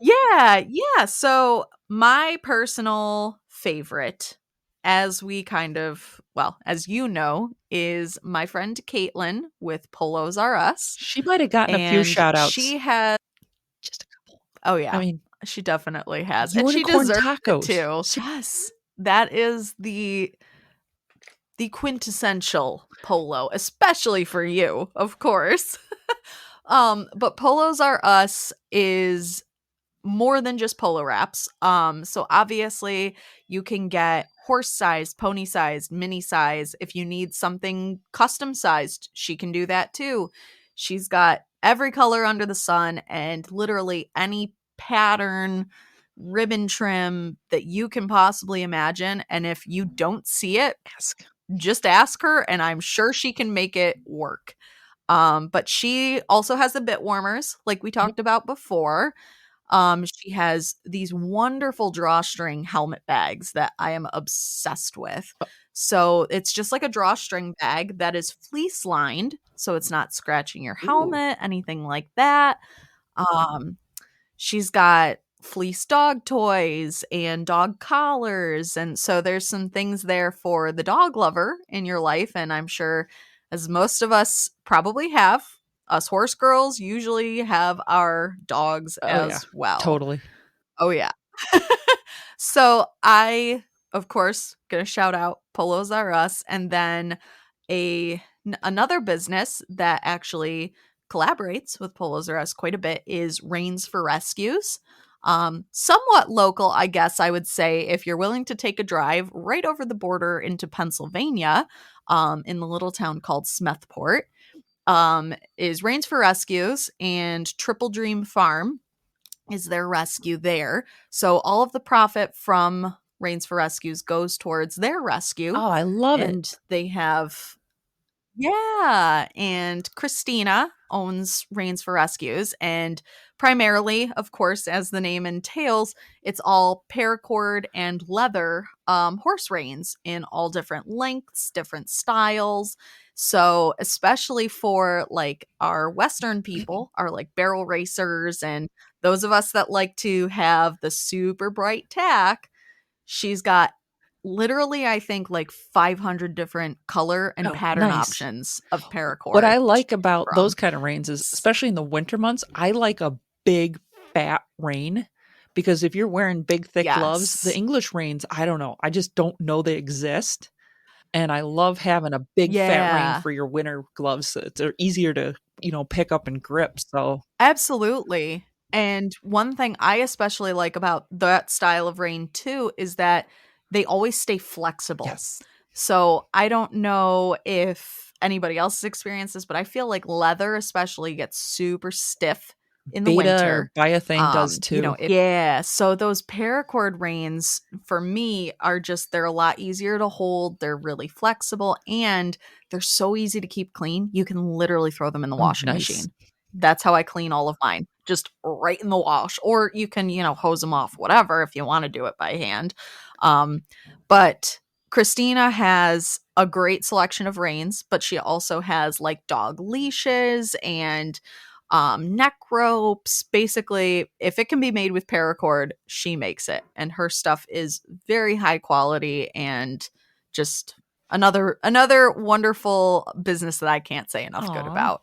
yeah. So my personal favorite, as we kind of, well, as you know, is my friend Caitlin with Polos R Us. She might have gotten a few And shout outs. she has, Just a couple. oh I yeah, mean, she definitely has. And she unicorn deserves it tacos. too. Yes. That is the quintessential polo, especially for you, of course. But Polos R Us is more than just polo wraps. So obviously you can get horse sized, pony sized, mini size. If you need something custom sized, she can do that too. She's got every color under the sun and literally any pattern, ribbon trim that you can possibly imagine. And if you don't see it, Ask. just ask her and I'm sure she can make it work. But she also has the bit warmers, like we Yep. talked about before. She has these wonderful drawstring helmet bags that I am obsessed with. Uh, So it's just like a drawstring bag that is fleece lined, so it's not scratching your Ooh. helmet, anything like that. Um, she's got fleece dog toys and dog collars, and so there's some things there for the dog lover in your life, and I'm sure as most of us probably have, us horse girls usually have our dogs Oh, yeah. as well. Totally. Oh yeah. So I, of course, gonna shout out Polos R Us, and then another business that actually collaborates with Polos R Us quite a bit is Reins for Rescues. Somewhat local, I guess I would say, if you're willing to take a drive right over the border into Pennsylvania, in the little town called Smethport, is Reins for Rescues and Triple Dream Farm. is their rescue there. So all of the profit from Reins for Rescues goes towards their rescue. Oh, I love it. And they have, yeah, and Christina owns Reins for Rescues, and primarily, of course, as the name entails, it's all paracord and leather horse reins in all different lengths, different styles. So, especially for like our Western people, our like barrel racers, and those of us that like to have the super bright tack, she's got literally, I think, like 500 different color and Oh, pattern nice. options of What paracord I to like choose about those from. kind of reins is, especially in the winter months, I like a big fat rein because if you're wearing big thick gloves, the Yes. English reins, I don't know, I just don't know they exist. And I love having a big fat rein Yeah. for your winter gloves. So they're easier to, pick up and grip. So, Absolutely. And one thing I especially like about that style of rein too is that they always stay flexible. yes, So I don't know if anybody else has experienced this, but I feel like leather especially gets super stiff in the Beta or winter. Biothane does too. Yeah. So those paracord reins for me are just, they're a lot easier to hold. They're really flexible and they're so easy to keep clean. You can literally throw them in the Oh, washing nice. machine. That's how I clean all of mine. Just right in the wash. Or you can, hose them off, whatever, if you want to do it by hand. Um, but Christina has a great selection of reins, but she also has like dog leashes and neck ropes. Basically, if it can be made with paracord, she makes it. And her stuff is very high quality and just another wonderful business that I can't say enough good Aw. about.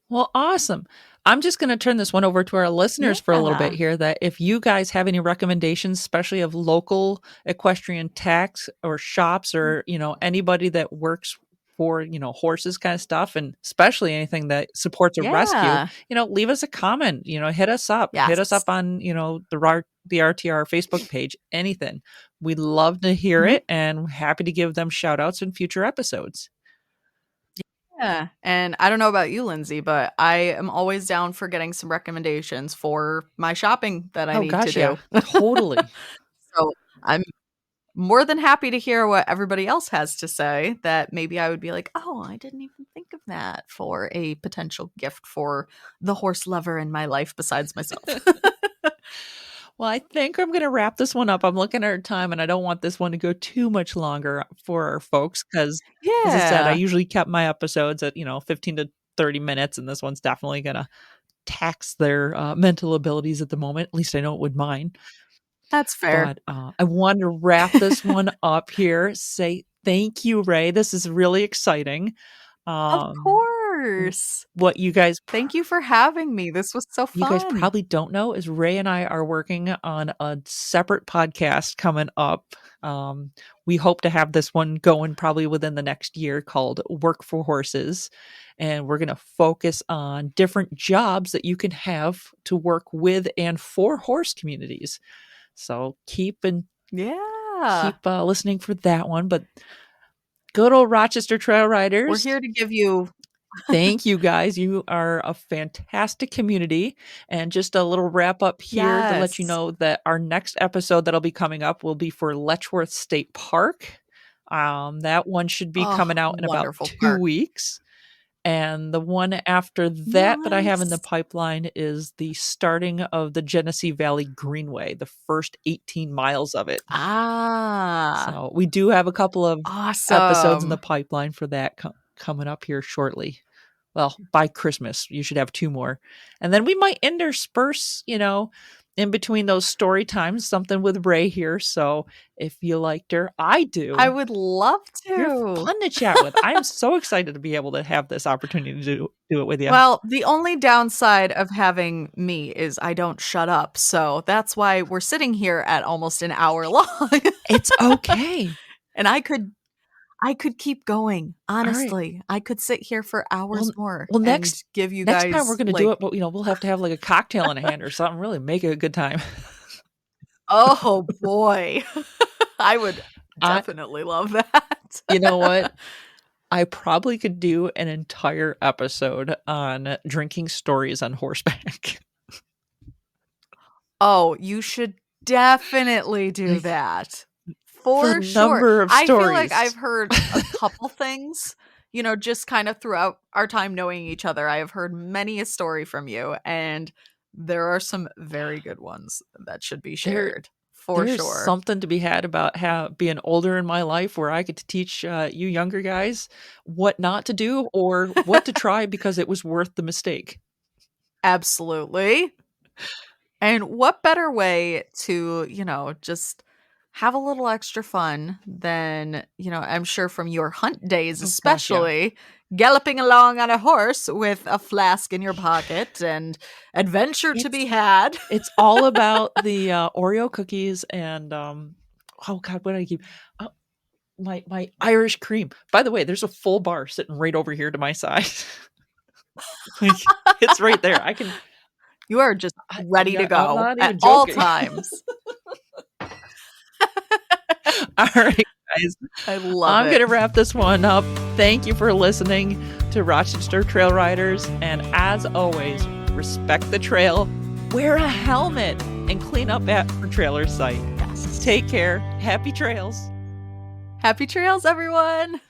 Well, awesome. I'm just going to turn this one over to our listeners for a little bit Yeah. here. That if you guys have any recommendations, especially of local equestrian techs or shops or, anybody that works for, horses kind of stuff, and especially anything that supports a rescue, Yeah. leave us a comment, hit us Yes. up on, the RTR Facebook page, anything. We'd love to hear Mhm. it and happy to give them shout outs in future episodes. Yeah. And I don't know about you, Lindsay, but I am always down for getting some recommendations for my shopping that I Oh, need to gosh. do. Yeah, totally. So I'm more than happy to hear what everybody else has to say, that maybe I would be like, oh, I didn't even think of that for a potential gift for the horse lover in my life besides myself. Well, I think I'm going to wrap this one up. I'm looking at our time and I don't want this one to go too much longer for our folks because, as I said, I Yeah, usually kept my episodes at, 15 to 30 minutes, and this one's definitely going to tax their mental abilities at the moment. At least I know it would mine. that's fair. But I want to wrap this one up here. Say thank you, Rae. This is really exciting. Of Um, course. what Thank you for having me. This was so you guys fun. probably don't know is Rae and I are working on a separate podcast coming up. We hope to have this one going probably within the next year called Work for Horses. And we're going to focus on different jobs that you can have to work with and for horse communities. So Yeah. keep listening for that one. But good old Rochester Trail We're Riders, here to give you, thank you guys. You are a fantastic community. And just a little wrap up here to let you yes. know that our next episode that'll be coming up will be for Letchworth State Park. That one should be Oh, coming out in about wonderful 2 weeks. And the one after that I have in the Nice. pipeline is the starting of the Genesee Valley Greenway, the first 18 miles of it. Ah, So we do have a couple of episodes in the awesome. pipeline for that coming up here shortly. Well, by Christmas, you should have two more. And then we might intersperse, in between those story times, something with Rae here. So if you liked her, I I do. would love You're to. fun to chat with. I am so excited to be able to have this opportunity to do it with you. Well, the only downside of having me is I don't shut up. So that's why we're sitting here at almost an hour long. It's okay. And I could keep going. All right. Honestly, I could sit here for hours Well, more well, and next give you next time we're guys gonna do like, it, but we'll have to have like a cocktail in a hand or something. Really make it a good time. oh boy. I would I, definitely love that. you know what? I probably could do an entire episode on drinking stories on horseback. Oh, you should definitely do that. The For sure. number of I feel like I've stories. heard a couple things, just kind of throughout our time knowing each other. I have heard many a story from you, and there are some very good ones that should be There shared. For there's sure. something to be had about how being older in my life where I get to teach, you younger guys what not to do or what to try because it was worth the mistake. Absolutely. And what better way to, just have a little extra fun than, I'm sure from your hunt days, Oh gosh, yeah. especially galloping along on a horse with a flask in your pocket and adventure to It's be had. it's all about the, Oreo cookies and, oh god, what did I keep? Oh, my Irish cream. By the way, there's a full bar sitting right over here to my side. Like, it's right there. You are just ready to Yeah, I'm go not at even all joking. times. All right, guys. I love I'm it. gonna wrap this one up. Thank you for listening to Rochester Trail Riders, and as always, respect the trail, wear a helmet, and clean up at your trailer site. Yes. Take care. Happy trails. Happy trails, everyone.